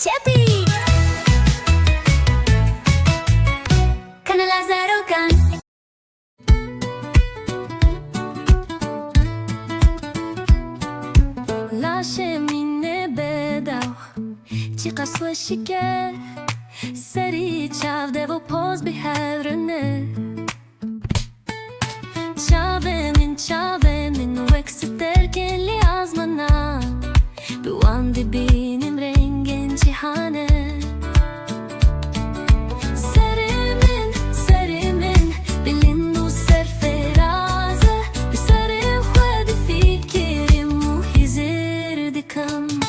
Chapi Kanal Lázaro Kan لاشه مینه بداو چی قصو شکر سری چاوده و پوز به هرنه çave min o eksilterken li azmana bu an dibinin rengin cihane serimin bilin bu serferaze bir sarı hadi fikrim muhizir dikam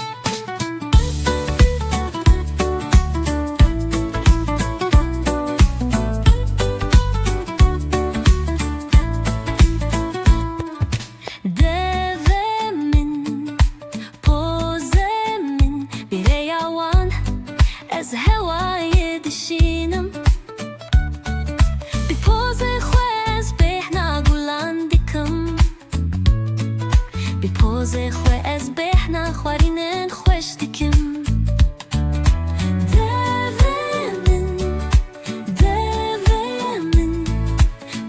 از هوای دشینم بی پوز خوز بهنا گلندکم بی پوز خوز بهنا خوارینن خوش دکم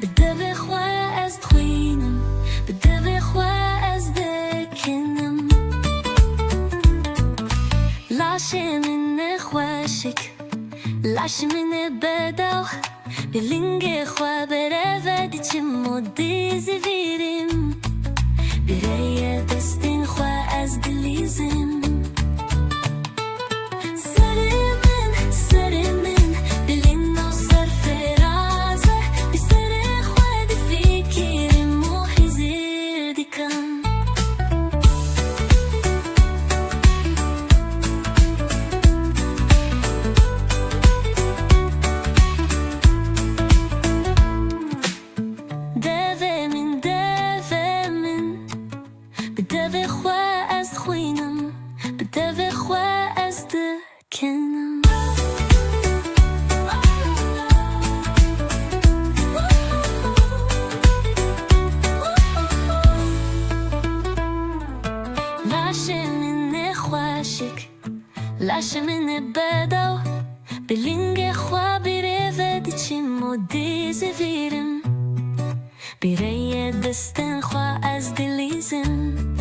به دو خوز خوینم به دو خوز دکنم لاشه من خوشک لاشه من بداو بلنگ خواه بره و دیچم و دیزی ویریم بیره دستین خواه از دلیزم سرمن بلین و سرفرازه بی سر خواه دی فکریم و حزیر دیکم بدو خواه از خوینم بدو خواه از دکنم لاشه من خوشک لاشه من بدو بلنگ خواه بیره و دیچیم و دیزی ویرم بیره دستن خواه از دلیزم